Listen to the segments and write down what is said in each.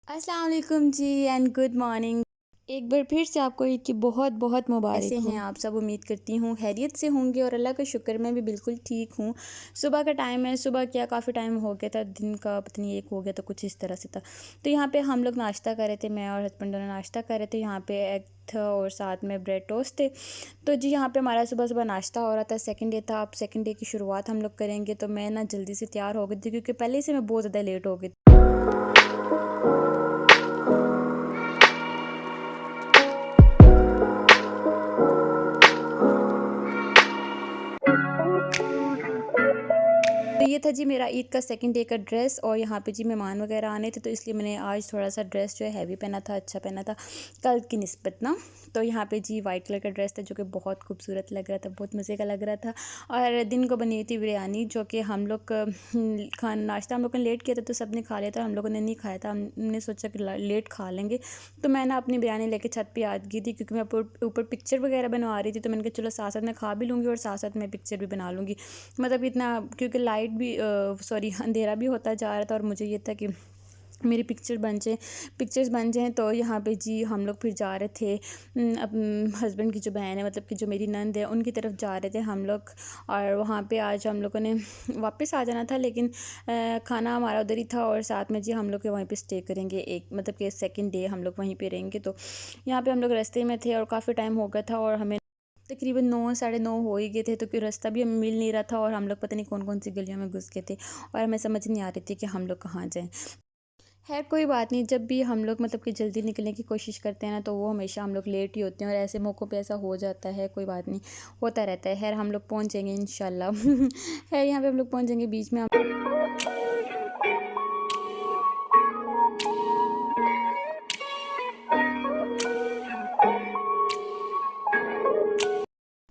अस्सलाम वालेकुम जी and good morning. एक बार फिर से आपको ईद की बहुत बहुत मुबारक हो। कैसे हैं आप सब? उम्मीद करती हूँ खैरियत से होंगे और अल्लाह का शुक्र मैं भी बिल्कुल ठीक हूँ। सुबह का टाइम है, सुबह क्या काफ़ी टाइम हो गया था, दिन का पता नहीं एक हो गया तो कुछ इस तरह से था। तो यहाँ पे हम लोग नाश्ता कर रहे थे, मैं और हस्बैंड दोनों नाश्ता कर रहे थे। यहाँ पे एग था और साथ में ब्रेड टोस्ट थे। तो जी यहाँ पे हमारा सुबह सुबह नाश्ता हो रहा था। सेकंड डे था, अब सेकंड डे की शुरुआत हम लोग करेंगे। तो मैं ना जल्दी से तैयार हो गई थी क्योंकि पहले से मैं बहुत ज़्यादा लेट हो गई। तो ये था जी मेरा ईद का सेकंड डे का ड्रेस। और यहाँ पे जी मेहमान वगैरह आने थे तो इसलिए मैंने आज थोड़ा सा ड्रेस जो है हैवी पहना था, अच्छा पहना था कल की निस्बत ना। तो यहाँ पे जी वाइट कलर का ड्रेस था जो कि बहुत खूबसूरत लग रहा था, बहुत मज़े का लग रहा था। और दिन को बनी हुई थी बिरयानी जो कि हम लोग नाश्ता हम लोग ने लेट किया था तो सब ने खा लिया था, हम लोगों ने नहीं खाया था। हमने सोचा कि लेट खा लेंगे। तो मैं ना अपनी बिरयानी लेके छत पे आ गई थी क्योंकि मैं ऊपर पिक्चर वगैरह बनवा रही थी। तो मैंने कहा चलो साथ साथ मैं खा भी लूँगी और साथ साथ मैं पिक्चर भी बना लूँगी। मतलब इतना क्योंकि लाइट भी सॉरी अंधेरा भी होता जा रहा था और मुझे ये था कि मेरी पिक्चर्स बन जाएँ। तो यहाँ पे जी हम लोग फिर जा रहे थे अब हस्बैंड की जो बहन है, मतलब कि जो मेरी नंद है, उनकी तरफ जा रहे थे हम लोग। और वहाँ पे आज हम लोगों ने वापस आ जाना था लेकिन खाना हमारा उधर ही था और साथ में जी हम लोग वहीं पे स्टे करेंगे, एक मतलब कि सेकंड डे हम लोग वहीं पे रहेंगे। तो यहाँ पे हम लोग रास्ते में थे और काफ़ी टाइम हो गया था और हमें तकरीबन 9 साढ़े 9 हो ही गए थे। तो फिर रास्ता भी हमें मिल नहीं रहा था और हम लोग पता नहीं कौन कौन सी गलियों में घुस गए थे और हमें समझ नहीं आ रही थी कि हम लोग कहाँ जाएं। खैर कोई बात नहीं, जब भी हम लोग मतलब कि जल्दी निकलने की कोशिश करते हैं ना तो वो हमेशा हम लोग लेट ही होते हैं और ऐसे मौक़ों पे ऐसा हो जाता है। कोई बात नहीं, होता रहता है। खैर हम लोग पहुँच जाएंगे इंशाल्लाह। खैर यहाँ पे हम लोग पहुँच जाएंगे, बीच में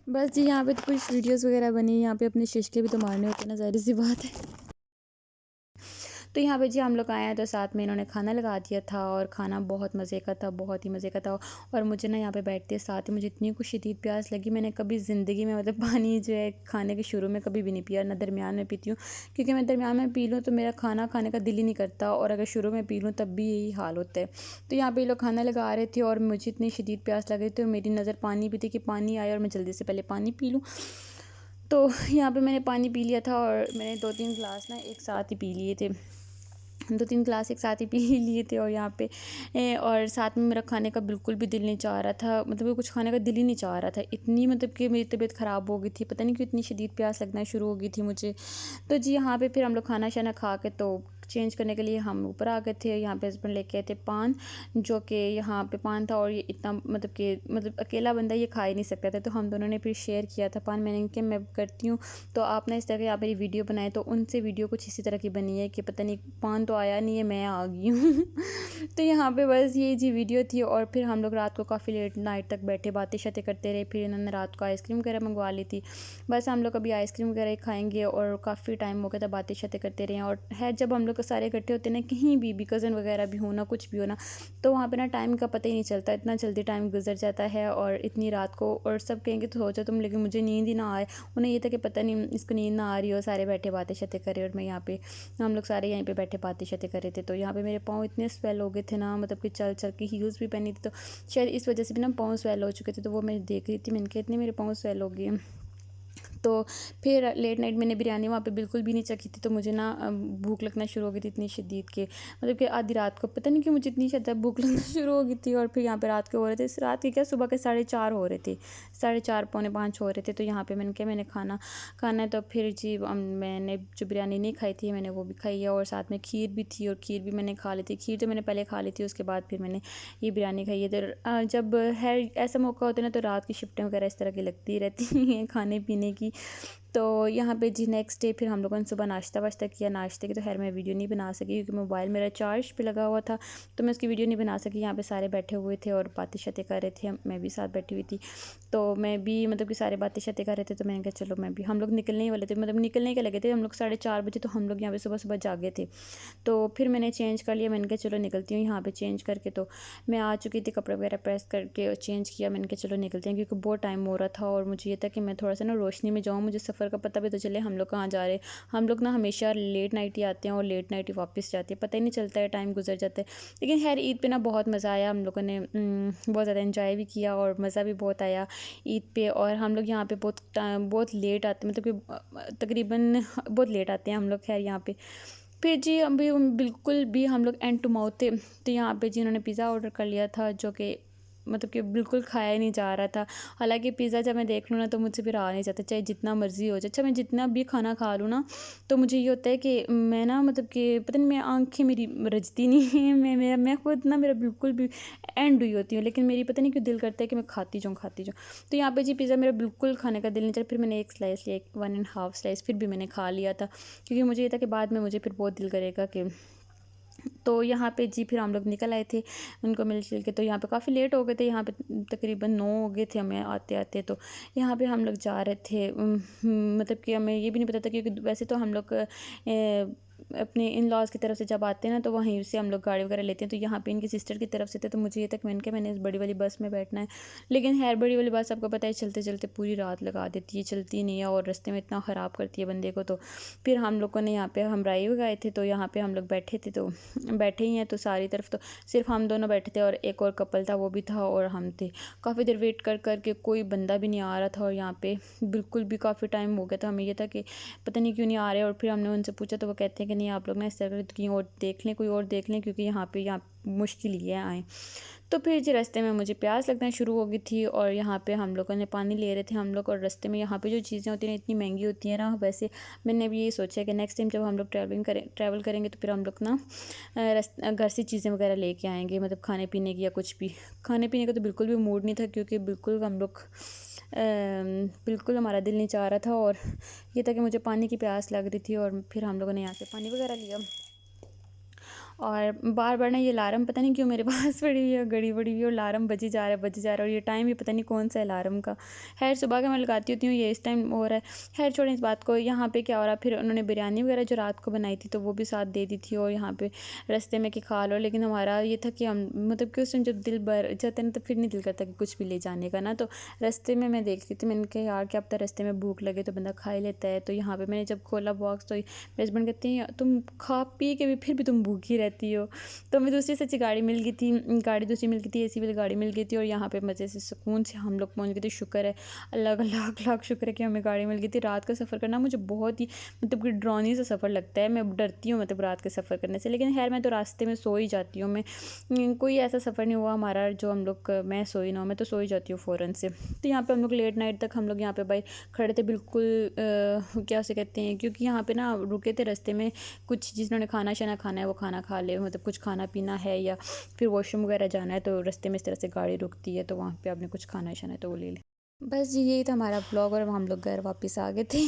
बस जी यहाँ पे तो कुछ वीडियोज़ वगैरह बनी, यहाँ पे अपने शिश्के भी तो मारने होते हैं ना, ज़ाहिर सी बात है। तो यहाँ पे जी हम लोग आए हैं तो साथ में इन्होंने खाना लगा दिया था और खाना बहुत मज़े का था, बहुत ही मज़े का था। और मुझे ना यहाँ पे बैठते साथ ही मुझे इतनी कुछ शदीद प्यास लगी, मैंने कभी ज़िंदगी में मतलब पानी जो है खाने के शुरू में कभी भी नहीं पिया, ना दरमियान में पीती हूँ। क्योंकि मैं दरमियान में पी लूँ तो मेरा खाना खाने का दिल ही नहीं करता और अगर शुरू में पी लूँ तब भी यही हाल होता है। तो यहाँ पर ये लोग खाना लगा रहे थे और मुझे इतनी शदीद प्यास लग रही थी और मेरी नज़र पानी भी थी कि पानी आए और मैं जल्दी से पहले पानी पी लूँ। तो यहाँ पे मैंने पानी पी लिया था और मैंने 2-3 गिलास ना एक साथ ही पी लिए थे, 2-3 ग्लास एक साथ ही पी लिए थे। और यहाँ पे और साथ में मेरा खाने का बिल्कुल भी दिल नहीं चाह रहा था, मतलब कुछ खाने का दिल ही नहीं चाह रहा था। इतनी मतलब कि मेरी तबीयत ख़राब हो गई थी, पता नहीं क्यों इतनी शदीद प्यास लगना शुरू हो गई थी मुझे। तो जी यहाँ पे फिर हम लोग खाना शाना खा के तो चेंज करने के लिए हम ऊपर आ गए थे। यहाँ पे हस्बैंड लेके आए थे पान, जो कि यहाँ पे पान था और ये इतना मतलब कि मतलब अकेला बंदा ये खा ही नहीं सकता था। तो हम दोनों ने फिर शेयर किया था पान। मैंने कहा मैं करती हूँ तो आप ना इस तरह की आप मेरी वीडियो बनाए, तो उनसे वीडियो कुछ इसी तरह की बनी है कि पता नहीं पान तो आया नहीं है, मैं आ गई हूँ। तो यहाँ पे बस ये जी वीडियो थी। और फिर हम लोग रात को काफ़ी लेट नाइट तक बैठे बातें शातें करते रहे। फिर इन्होंने रात को आइसक्रीम वगैरह मंगवा ली थी। बस हम लोग अभी आइसक्रीम वगैरह ही खाएंगे और काफ़ी टाइम हो गया था बातें शातें करते रहे। और है जब हम लोग सारे इकट्ठे होते हैं ना, कहीं भी कज़न वगैरह भी हो ना, कुछ भी हो ना, तो वहाँ पे ना टाइम का पता ही नहीं चलता, इतना जल्दी टाइम गुजर जाता है और इतनी रात को। और सब कहेंगे तो सोचो तुम, लेकिन मुझे नींद ही ना आए। उन्हें ये था कि पता नहीं इसको नींद ना आ रही हो, सारे बैठे बातें शातें कर रहे और मैं यहाँ पे, हम लोग सारे यहीं पे बैठे बातें शातें कर रहे थे। तो यहाँ पे मेरे पाँव इतने स्वेल हो गए थे ना, मतलब कि चल चल के हील्स भी पहनी थी तो शायद इस वजह से भी ना पाँव स्वेल हो चुके थे। तो वो मैं देख रही थी, मैंने कहा इतने मेरे पाँव स्वेल हो गए। तो फिर लेट नाइट मैंने बिरयानी वहाँ पे बिल्कुल भी नहीं चखी थी। तो मुझे ना भूख लगना शुरू हो गई थी इतनी शदीद के, मतलब कि आधी रात को पता नहीं क्यों मुझे इतनी ज़्यादा भूख लगना शुरू हो गई थी। और फिर यहाँ पे रात के हो रहे थे, इस रात के क्या सुबह के 4:30 हो रहे थे, 4:30 पौने 5 हो रहे थे। तो यहाँ पे मैंने क्या मैंने खाना खाना है। तो फिर जी मैंने जो बिरयानी नहीं खाई थी मैंने वो भी खाई है और साथ में खीर भी थी और खीर भी मैंने खा ली थी। खीर तो मैंने पहले खा ली थी, उसके बाद फिर मैंने ये बिरयानी खाई है। तो जब है ऐसा मौका होता है ना तो रात की शिफ्टें वगैरह इस तरह की लगती रहती हैं खाने पीने की। तो यहाँ पे जी नेक्स्ट डे फिर हम लोगों ने सुबह नाश्ता वाश्ता किया। नाश्ते की तो खैर मैं वीडियो नहीं बना सकी क्योंकि मोबाइल मेरा चार्ज पे लगा हुआ था, तो मैं उसकी वीडियो नहीं बना सकी। यहाँ पे सारे बैठे हुए थे और बातें शातें कर रहे थे, मैं भी साथ बैठी हुई थी। तो मैं भी मतलब कि सारे बातें शातें कर रहे थे। तो मैंने कहा चलो मैं भी, हम लोग निकलने ही वाले थे, मतलब निकलने के लगे थे हम लोग 4:30 बजे। तो हम लोग यहाँ पे सुबह सुबह जागे थे। तो फिर मैंने चेंज कर लिया, मैंने कहा चलो निकलती हूँ। यहाँ पे चेंज करके तो मैं आ चुकी थी, कपड़े वगैरह प्रेस करके और चेंज किया। मैंने कहा चलो निकलते हैं क्योंकि बहुत टाइम हो रहा था और मुझे ये था कि मैं थोड़ा सा ना रोशनी में जाऊँ, मुझे सफ़र सफ़र का पता भी तो चले हम लोग कहाँ जा रहे हैं। हम लोग ना हमेशा लेट नाइट ही आते हैं और लेट नाइट ही वापस जाते हैं, पता ही नहीं चलता है, टाइम गुजर जाता है। लेकिन खैर ईद पे ना बहुत मज़ा आया, हम लोगों ने बहुत ज़्यादा एंजॉय भी किया और मज़ा भी बहुत आया ईद पे। और हम लोग यहाँ पे बहुत लेट आते, मतलब कि तकरीबन बहुत लेट आते हैं हम लोग खैर यहाँ पे। फिर जी अभी बिल्कुल भी हम लोग एंड टू माउथ थे, तो यहाँ पे जी उन्होंने पिज़्ज़ा ऑर्डर कर लिया था, जो कि मतलब कि बिल्कुल खाया ही नहीं जा रहा था। हालांकि पिज़्ज़ा जब मैं देख लूँ ना तो मुझसे फिर रहा नहीं जाता, चाहे जितना मर्ज़ी हो जाए। अच्छा मैं जितना भी खाना खा लूँ ना तो मुझे ये होता है कि मैं ना मतलब कि पता नहीं, मैं आँखें मेरी रजती नहीं है, मैं खुद ना मेरा बिल्कुल भी एंड हुई होती हूँ, लेकिन मेरी पता नहीं क्यों दिल करता है कि मैं खाती जाऊँ। तो यहाँ पे जी पिज़्ज़ा मेरा बिल्कुल खाने का दिल नहीं चला। फिर मैंने एक स्लाइस लिया, 1.5 स्लाइस, फिर भी मैंने खा लिया था, क्योंकि मुझे ये था कि बाद में मुझे फिर बहुत दिल करेगा कि। तो यहाँ पे जी फिर हम लोग निकल आए थे उनको मिल जुल के। तो यहाँ पे काफ़ी लेट हो गए थे, यहाँ पे तकरीबन 9 हो गए थे हमें आते आते। तो यहाँ पे हम लोग जा रहे थे, मतलब कि हमें ये भी नहीं पता था, क्योंकि वैसे तो हम लोग अपने इन लॉज़ की तरफ से जब आते हैं ना तो वहीं से हम लोग गाड़ी वगैरह लेते हैं। तो यहाँ पे इनकी सिस्टर की तरफ से थे, तो मुझे ये तक मैंने इस बड़ी वाली बस में बैठना है। लेकिन खैर बड़ी वाली बस आपको पता है चलते चलते पूरी रात लगा देती है, चलती नहीं है और रास्ते में इतना ख़राब करती है बंदे को। तो फिर हम लोगों ने यहाँ पे हम ड्राइव गए थे, तो यहाँ पे हम लोग बैठे थे, तो बैठे ही हैं तो सारी तरफ तो सिर्फ हम दोनों बैठे थे और एक और कपल था, वो भी था और हम थे। काफ़ी देर वेट कर कर के कोई बंदा भी नहीं आ रहा था और यहाँ पे बिल्कुल भी काफ़ी टाइम हो गया था। हमें ये था कि पता नहीं क्यों नहीं आ रहे, और फिर हमने उनसे पूछा तो वो कहते हैं कि नहीं आप लोग ना इस तरह कहीं और देख लें, कोई और देख लें, क्योंकि यहाँ मुश्किल ही है आए। तो फिर जी रास्ते में मुझे प्यास लगना शुरू हो गई थी और यहाँ पे हम लोगों ने पानी ले रहे थे हम लोग। और रास्ते में यहाँ पे जो चीज़ें होती हैं इतनी महंगी होती हैं ना, वैसे मैंने भी ये सोचा है कि नेक्स्ट टाइम जब हम लोग ट्रैवल करेंगे तो फिर हम लोग ना घर से चीज़ें वगैरह लेके आएंगे, मतलब खाने पीने की या कुछ भी। खाने पीने का तो बिल्कुल भी मूड नहीं था, क्योंकि बिल्कुल हम लोग बिल्कुल हमारा दिल नहीं चाह रहा था, और ये था कि मुझे पानी की प्यास लग रही थी। और फिर हम लोगों ने यहाँ से पानी वगैरह लिया, और बार बार ना ये अलार्म पता नहीं क्यों मेरे पास पड़ी हुई है, घड़ी पड़ी हुई है, और अलार्म बजी जा रहा है और ये टाइम भी पता नहीं कौन सा है अलार्म का। खैर सुबह का मैं लगाती होती हूँ, ये इस टाइम हो रहा है। खैर छोड़ें इस बात को। यहाँ पे क्या हो रहा, फिर उन्होंने बिरयानी वगैरह जो रात को बनाई थी तो वो भी साथ दे दी थी, और यहाँ पे रास्ते में कि खा लो। लेकिन हमारा ये था कि हम मतलब कि उस टाइम जब दिल भर जाता है ना तो फिर नहीं दिल करता कि कुछ भी ले जाने का ना। तो रास्ते में मैं देख रही थी, मैंने कहा यार क्या पता रास्ते में भूख लगे तो बंदा खा ही लेता है। तो यहाँ पे मैंने जब खोला बॉक्स तो मेरे हस्बैंड कहते हैं तुम खा पी के भी फिर भी तुम भूखी रहती हो। तो हमें दूसरी सच्ची गाड़ी मिल गई थी, गाड़ी दूसरी मिल गई थी, एसी वाली गाड़ी मिल गई थी, और यहाँ पे मज़े से सुकून से हम लोग पहुँच गए थे। शुक्र है अल्लाह का, लाख लाख शुक्र है कि हमें गाड़ी मिल गई थी। रात का सफ़र करना मुझे बहुत ही मतलब कि डरावनी सा सफ़र लगता है, मैं डरती हूँ मतलब रात के सफ़र करने से। लेकिन खैर मैं तो रास्ते में सो ही जाती हूँ, मैं कोई ऐसा सफ़र नहीं हुआ हमारा जो हम लोग मैं सोई ना हूँ, मैं तो सो ही जाती हूँ फ़ौरन से। तो यहाँ पर हम लोग लेट नाइट तक हम लोग यहाँ पर भाई खड़े थे बिल्कुल, क्या उसे कहते हैं, क्योंकि यहाँ पर ना रुके थे रास्ते में, कुछ जिन्होंने खाना शाना खाना है वो खाना खा ले, मतलब कुछ खाना पीना है या फिर वॉशरूम वगैरह जाना है, तो रास्ते में इस तरह से गाड़ी रुकती है, तो वहाँ पे आपने कुछ खाना शाना है तो वो ले लें। बस जी यही था हमारा ब्लॉग, और हम लोग घर वापस आ गए थे।